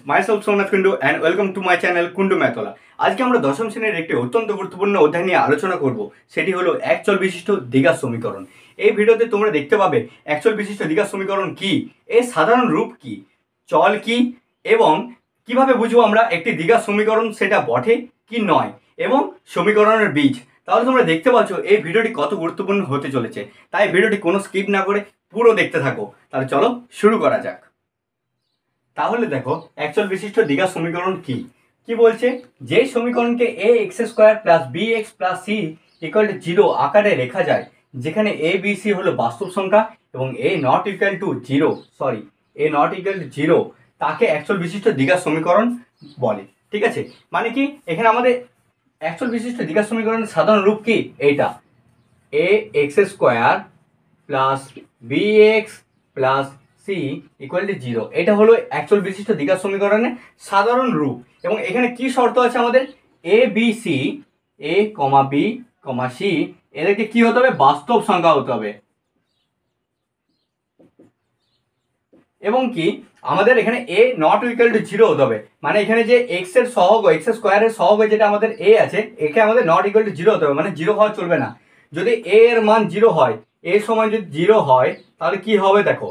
myself Somnath Kundu and welcome to my channel Kundu Mathola। আজকে আমরা দশম শ্রেণীর একটি অত্যন্ত গুরুত্বপূর্ণ অধ্যায় নিয়ে আলোচনা করব, সেটি হলো এক চল বিশিষ্ট দ্বিঘাত সমীকরণ। এই ভিডিওতে তোমরা দেখতে পাবে এক চল বিশিষ্ট দ্বিঘাত সমীকরণ কি, এর সাধারণ রূপ কি, চল কি এবং কিভাবে বুঝবো আমরা একটি দ্বিঘাত সমীকরণ সেটা বটে কি নয়, এবং সমীকরণের বীজ। তাহলে তোমরা দেখতে পাচ্ছ এই ভিডিওটি কত গুরুত্বপূর্ণ হতে চলেছে, তাই ভিডিওটি কোনো স্কিপ না করে পুরো দেখতে থাকো। তাহলে চলো শুরু করা যাক। তাহলে দেখো এক চল বিশিষ্ট দ্বিঘাত সমীকরণ কি কি বলছে, যে সমীকরণকে a x square plus b x plus c equal to 0 আকারে লেখা যায়, যেখানে a b c হলো বাস্তব সংখ্যা এবং a নট ইকুয়াল টু 0, তাকে এক চল বিশিষ্ট দ্বিঘাত সমীকরণ বলে। ঠিক আছে, মানে কি এখানে আমাদের এক চল বিশিষ্ট দ্বিঘাত সমীকরণের সাধারণ রূপ কি, এইটা a x square plus b x plus c equal to 0, এটা হলো এক চল বিশিষ্ট দ্বিঘাত সমীকরণের সাধারণ রূপ। এবং এখানে কি শর্ত আছে আমাদের, a b c a b c এদেরকে কি হতে হবে, বাস্তব সংখ্যা হতে হবে। এবং কি আমাদের এখানে a নট ইকুয়াল টু 0 হতে হবে, মানে এখানে যে x এর সহগ x স্কয়ারের সহগ যেটা আমাদের a আছে, একে আমাদের নট ইকুয়াল টু 0 হতে হবে, মানে 0 হওয়া চলবে না। যদি a এর মান 0 হয়, a সমান যদি 0 হয় তাহলে কি হবে, দেখো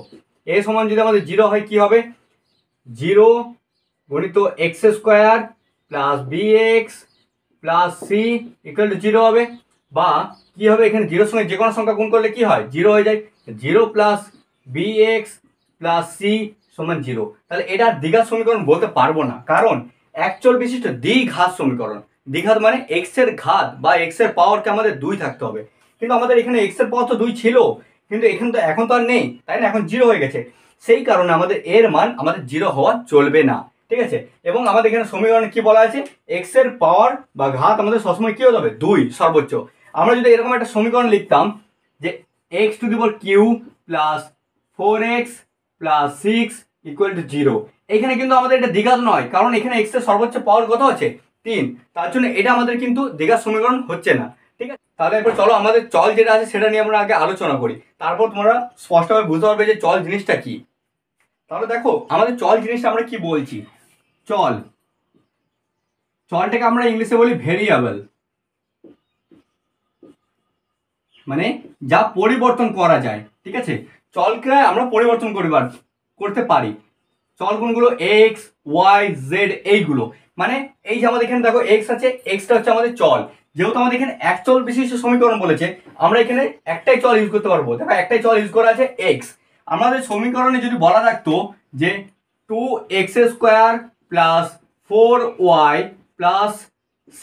a সমান যদি আমাদের 0 হয় কি হবে, 0 গুণিত x square plus bx plus c equal to 0 হবে। বা কি হবে, এখানে 0 সঙ্গে যে কোনো সংখ্যা গুণ করলে কি হয়, 0 হয়ে যায়, 0 প্লাস bx প্লাস c সমান 0। তাহলে এটা দ্বিঘাত সমীকরণ বলতে পারবো না, কারণ এক চল বিশিষ্ট দ্বিঘাত সমীকরণ। দ্বিঘাত মানে x এর ঘাত বা x এর পাওয়ারকে আমাদের 2 থাকতে হবে, কিন্তু আমাদের এখানে x এর পাওয়ার তো 2 ছিল, কিন্তু এখন তো আর নেই, তাই না, এখন 0 হয়ে গেছে। সেই কারণে আমাদের এর মান আমাদের 0 হওয়া চলবে না। ঠিক আছে, এবং আমাদের এখানে সমীকরণে কি বলা আছে, x এর পাওয়ার বা ঘাত আমাদের সবসময় কি হতে হবে, 2 সর্বোচ্চ। আমরা যদি এরকম একটা সমীকরণ লিখতাম যে x to the power q plus 4x plus 6 equal to 0, এখানে কিন্তু আমাদের এটা দ্বিঘাত নয়, কারণ এখানে x এর সর্বোচ্চ পাওয়ার কত আছে, 3, তার জন্য এটা আমাদের কিন্তু দ্বিঘাত সমীকরণ হচ্ছে না। ঠিক আছে, তাহলে এরপর চলো আমাদের চল যেটা আছে সেটা নিয়ে আমরা আগে আলোচনা করি, তারপর তোমরা স্পষ্টভাবে বুঝতে পারবে যে চল জিনিসটা কি। তাহলে দেখো আমাদের চল জিনিসটা আমরা কি বলছি, চলটাকে আমরা ইংলিশে বলি ভেরিয়েবল, মানে যা পরিবর্তন করা যায়। ঠিক আছে, চলকে আমরা পরিবর্তন করতে পারি। চল কোনগুলো, এক্স ওয়াই জেড, এইগুলো মানে এই যে আমাদের এখানে দেখো এক্স আছে, এক্সটা হচ্ছে আমাদের চল। যেহেতু আমাদের এখানে এক চল বিশিষ্ট সমীকরণ বলেছে, আমরা এখানে একটাই চল ইউজ করতে পারবো। দেখো একটাই চল ইউজ করা আছে এক্স। আমাদের সমীকরণে যদি বলা থাকতো যে 2x square plus 4y plus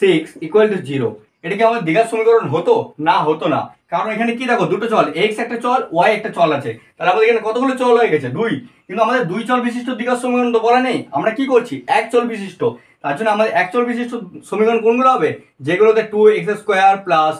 6 equal to 0, এটা কি আমাদের দ্বিঘাত সমীকরণ হতো না? হতো না, কারণ এখানে কি দেখো দুটো চল, এক্স একটা চল, ওয়াই একটা চল আছে, তাহলে আমাদের এখানে কতগুলো চল হয়ে গেছে, 2। কিন্তু আমাদের 2 চল বিশিষ্ট দ্বিঘাত সমীকরণ তো বলা নেই, আমরা কি করছি, এক চল বিশিষ্ট। তার জন্য আমাদের এক চল বিশিষ্ট সমীকরণ কোনগুলো হবে, যেগুলোতে 2x square plus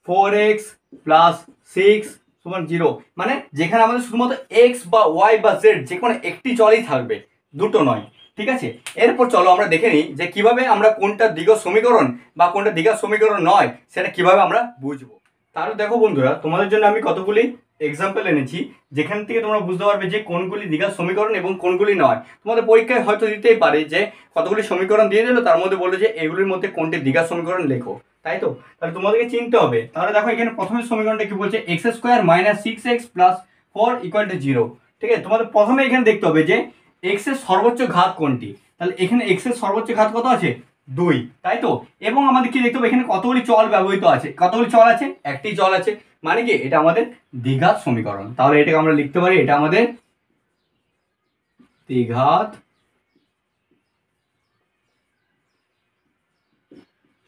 4x plus 6 সমান 0, মানে যেখানে আমাদের শুধুমাত্র এক্স বা ওয়াই বা জেড যে কোনো একটি চলই থাকবে, দুটো নয়। ঠিক আছে, এরপর চলো আমরা দেখে নিই যে কিভাবে আমরা কোনটা দ্বিঘাত সমীকরণ বা কোনটা দ্বিঘাত সমীকরণ নয় সেটা কিভাবে আমরা বুঝবো। তাহলে দেখো বন্ধুরা, তোমাদের জন্য আমি কতগুলি এক্সাম্পল এনেছি, যেখান থেকে তোমরা বুঝতে পারবে যে কোনগুলি দ্বিঘাত সমীকরণ এবং কোনগুলি নয়। তোমাদের পরীক্ষায় হয়তো দিতেই পারে যে কতগুলি সমীকরণ দিয়ে দিল, তার মধ্যে বললো যে এগুলির মধ্যে কোনটি দ্বিঘাত সমীকরণ লেখো, তাই তো? তাহলে তোমাদেরকে চিনতে হবে। তাহলে দেখো এখানে প্রথমে সমীকরণটা কি বলছে, x square minus 6x plus 4 equal to 0। ঠিক আছে, তোমাদের প্রথমে এখানে দেখতে হবে যে এক্স এর সর্বোচ্চ ঘাত কোনটি। তাহলে এখানে এক্স এর সর্বোচ্চ ঘাত কত আছে, 2, তাই তো? এবং আমাদের কি দেখতে হবে, এখানে কতগুলি চল ব্যবহৃত আছে, কতগুলি চল আছে, একটি চল আছে, মানে কি এটা আমাদের দ্বিঘাত সমীকরণ। তাহলে এটাকে আমরা লিখতে পারি, এটা আমাদের দ্বিঘাত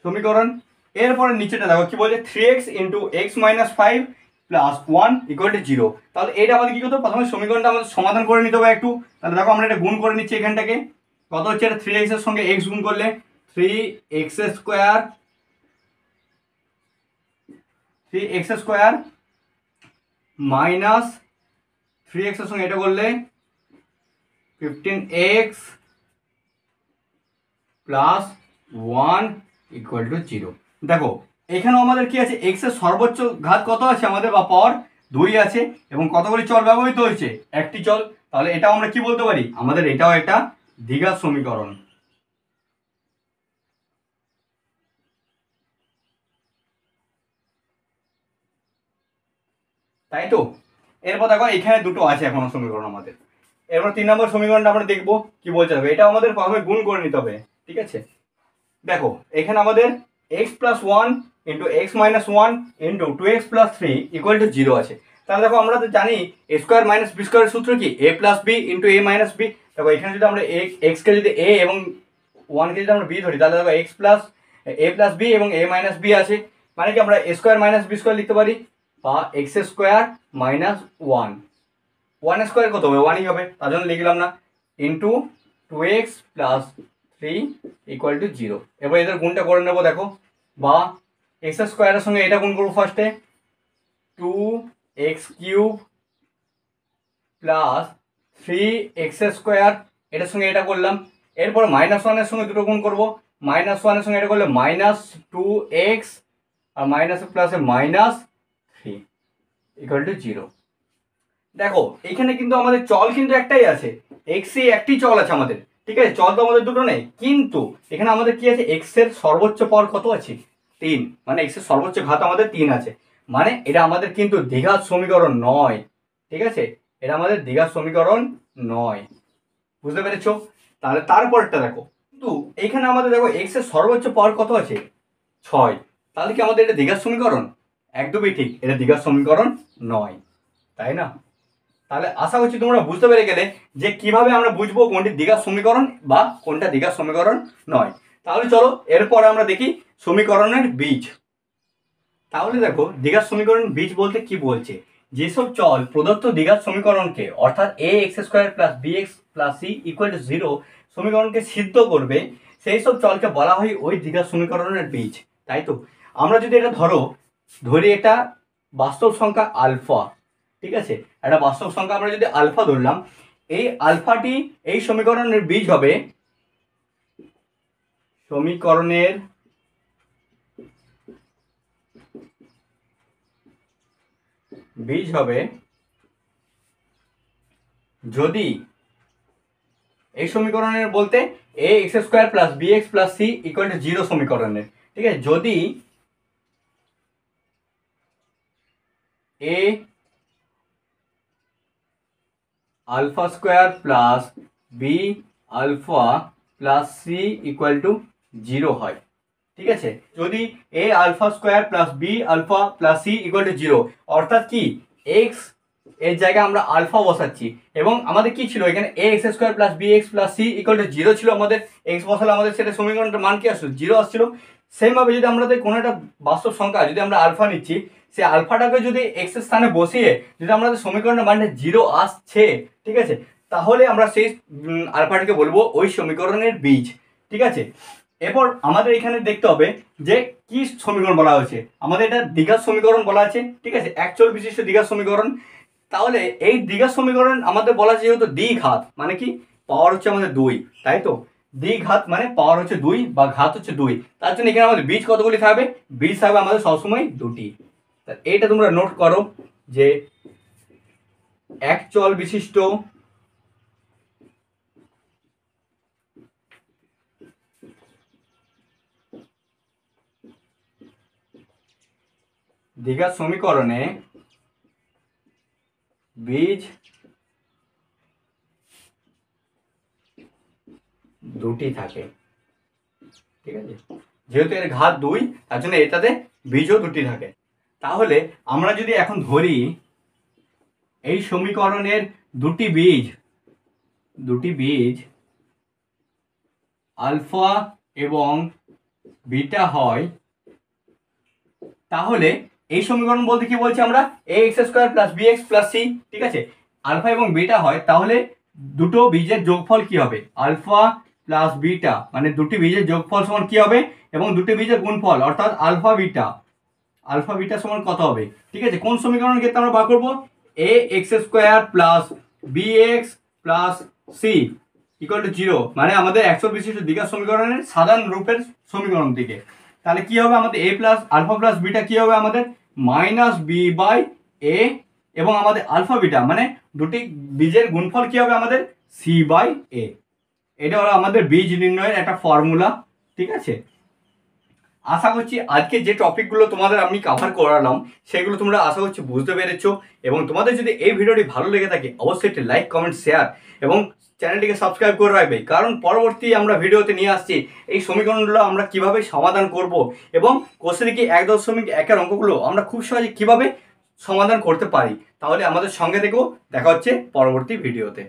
সমীকরণ। এরপরে নিচেটা দেখো কি বলছে, 3x into x minus 5 plus 1 equal to 0। তাহলে এটা আমাদের কি করতে হবে, প্রথমে সমীকরণটা আমাদের সমাধান করে নিতে হবে একটু। তাহলে দেখো আমরা এটা গুণ করে নিচ্ছি এখানটাকে, কত হচ্ছে, এটা 3x এর সঙ্গে x গুণ করলে 3x স্কোয়ার মাইনাস 3x এর সঙ্গে এটা করলে 15x প্লাস 1 ইকুয়াল টু 0। দেখো এখানেও আমাদের কি আছে, x এর সর্বোচ্চ ঘাত কত আছে আমাদের, বা পাওয়ার 2 আছে, এবং কতগুলি চল ব্যবহৃত হয়েছে, একটি চল। তাহলে এটাও আমরা কি বলতে পারি, আমাদের এটাও একটা দ্বিঘাত সমীকরণ। তাই তো। এরপর দেখো এখানে দুটো আছে এখনো সমীকরণ আমাদের। এরপর 3 নম্বর সমীকরণটা আমরা দেখবো কি বলতে হবে। এটা আমাদের প্রথমে গুণ করে নিতে হবে, ঠিক আছে। দেখো এখানে আমাদের x plus one into x minus one into two x plus three equal to zero আছে। তাহলে দেখো আমরা তো জানি এ স্কোয়ার মাইনাস বি স্কোয়ারের সূত্র কি এ প্লাস বি ইন্টু এ মাইনাস বি। দেখো এখানে যদি আমরা এক্সকে যদি এ এবং ওয়ানকে যদি আমরা বি ধরি, তাহলে দেখো x plus a plus b এবং এ মাইনাস বি আছে। মানে কি আমরা a square minus b square লিখতে পারি, বা x square minus one, one square কত হবে, ওয়ানই হবে, তার জন্য লিখলাম না, into two x plus three equal to zero. এবার এদের গুণটা করে নেবো। দেখো বা এক্স স্কোয়ারের সঙ্গে এটা গুণ করবো ফার্স্টে, two x cube plus three x square, এটার সঙ্গে এটা করলাম। এরপর মাইনাস ওয়ানের সঙ্গে দুটো গুণ করবো, মাইনাস ওয়ানের সঙ্গে এটা করলে মাইনাস টু এক্স আর মাইনাস প্লাসে minus three equal to zero. দেখো এখানে কিন্তু আমাদের চল কিন্তু একটাই আছে, এক্স এ একটি চল আছে আমাদের, ঠিক আছে, চল তো আমাদের দুটো নেই, কিন্তু এখানে আমাদের কি আছে, এক্স এর সর্বোচ্চ পদ কত আছে, 3, মানে এক্স এর সর্বোচ্চ ঘাত আমাদের 3 আছে। মানে এটা আমাদের কিন্তু দ্বিঘাত সমীকরণ নয়, ঠিক আছে, এটা আমাদের দ্বিঘাত সমীকরণ নয়, বুঝতে পেরেছো। তাহলে তারপরটা দেখো, কিন্তু এখানে আমাদের দেখো এক্স এর সর্বোচ্চ পদ কত আছে, 6। তাহলে কি আমাদের এটা দ্বিঘাত সমীকরণ, একদমই ঠিক, এটা দ্বিঘাত সমীকরণ নয়, তাই না। তাহলে আশা করছি তোমরা বুঝতে পেরে গেলে যে কিভাবে আমরা বুঝবো কোনটি দ্বিঘাত সমীকরণ বা কোনটা দ্বিঘাত সমীকরণ নয়। তাহলে চলো এরপরে আমরা দেখি সমীকরণের বীজ। তাহলে দেখো দ্বিঘাত সমীকরণ বীজ বলতে কি বলছে, যেসব চল প্রদত্ত দ্বিঘাত সমীকরণকে অর্থাৎ A X square plus B X plus C equal to zero সমীকরণকে সিদ্ধ করবে, সেই সব চলকে বলা হয় ওই দ্বিঘাত সমীকরণের বীজ। তাই তো, আমরা যদি এটা ধরি এটা বাস্তব সংখ্যা আলফা, ঠিক আছে, একটা বাস্তব সংখ্যা আমরা যদি আলফা ধরলাম, এই আলফাটি এই সমীকরণের বীজ হবে, সমীকরণের বীজ হবে যদি এই সমীকরণের বলতে A X square plus B X plus C equal to zero সমীকরণের, ঠিক আছে, যদি A alpha square plus B alpha plus C equal to zero হয়, ঠিক আছে, যদি A alpha square plus B alpha plus C equal to zero, অর্থাৎ কি এক্স এর জায়গায় আমরা আলফা বসাচ্ছি এবং আমাদের কি ছিল এখানে A X square plus B X plus C equal to zero ছিল, আমাদের এক্স বসালে আমাদের সেটা সমীকরণটার মান কি আসছিল, জিরো আসছিল। সেমভাবে যদি আমাদের কোনো একটা বাস্তব সংখ্যা যদি আমরা আলফা নিচ্ছি, সেই আলফাটাকে যদি এক্স এর স্থানে বসিয়ে যদি আমাদের সমীকরণের মানটা জিরো আসছে, ঠিক আছে, তাহলে আমরা সেই আলফাটাকে বলবো ওই সমীকরণের বীজ, ঠিক আছে। এরপর আমাদের এখানে দেখতে হবে যে কি সমীকরণ বলা হয়েছে, আমাদের এটা দ্বিঘাত সমীকরণ বলা আছে, ঠিক আছে, এক চল বিশিষ্ট দ্বিঘাত সমীকরণ। তাহলে এই দ্বিঘাত সমীকরণ আমাদের বলা আছে যেহেতু দ্বিঘাত, মানে কি পাওয়ার হচ্ছে আমাদের 2, তাই তো, দ্বিঘাত মানে পাওয়ার হচ্ছে 2 বা ঘাত হচ্ছে 2, তার জন্য এখানে আমাদের বীজ কতগুলি থাকবে, বীজ থাকবে আমাদের সবসময় 2টি। এইটা তোমরা নোট করো যে এক চল বিশিষ্ট দ্বিঘাত সমীকরণে বীজ 2টি থাকে, ঠিক আছে, যেহেতু এর ঘাত 2 তার জন্য এটাতে বীজও 2টি থাকে। তাহলে আমরা যদি এখন ধরি এই সমীকরণের দুটি বীজ আলফা এবং বিটা হয়, তাহলে এই সমীকরণ বলতে কি বলছি আমরা, A X square plus B X plus C, ঠিক আছে, আলফা এবং বিটা হয়, তাহলে দুটো বীজের যোগফল কি হবে, আলফা প্লাস বিটা, মানে দুটি বীজের যোগফল সমান কি হবে, এবং দুটি বীজের গুণফল অর্থাৎ আলফা বিটা সমান কত হবে, ঠিক আছে। কোন সমীকরণের ক্ষেত্রে আমরা বার করবো, A X square plus B X plus C equal to zero, মানে আমাদের একশো বিশিষ্ট দ্বিঘাত সমীকরণের সাধারণ রূপের সমীকরণ দিকে। তাহলে কি হবে আমাদের এ প্লাস আলফা প্লাস বিটা কি হবে আমাদের মাইনাস বি বাই এ, এবং আমাদের আলফা বিটা মানে দুটি বীজের গুণফল কি হবে আমাদের সি বাই এ, এটা হলো আমাদের বীজ নির্ণয়ের একটা ফর্মুলা, ঠিক আছে। আশা করছি আজকে যে টপিকগুলো তোমাদের আমি কভার করালাম সেগুলো তোমরা আশা করছি বুঝতে পেরেছো, এবং তোমাদের যদি এই ভিডিওটি ভালো লেগে থাকে অবশ্যই একটি লাইক, কমেন্ট, শেয়ার এবং চ্যানেলটিকে সাবস্ক্রাইব করে রাখবে, কারণ পরবর্তী আমরা ভিডিওতে নিয়ে আসছি এই সমীকরণগুলো আমরা কিভাবে সমাধান করব এবং কোষে কি 1.1 অঙ্কগুলো আমরা খুব সহজে কিভাবে সমাধান করতে পারি। তাহলে আমাদের সঙ্গে থেকেও দেখা হচ্ছে পরবর্তী ভিডিওতে।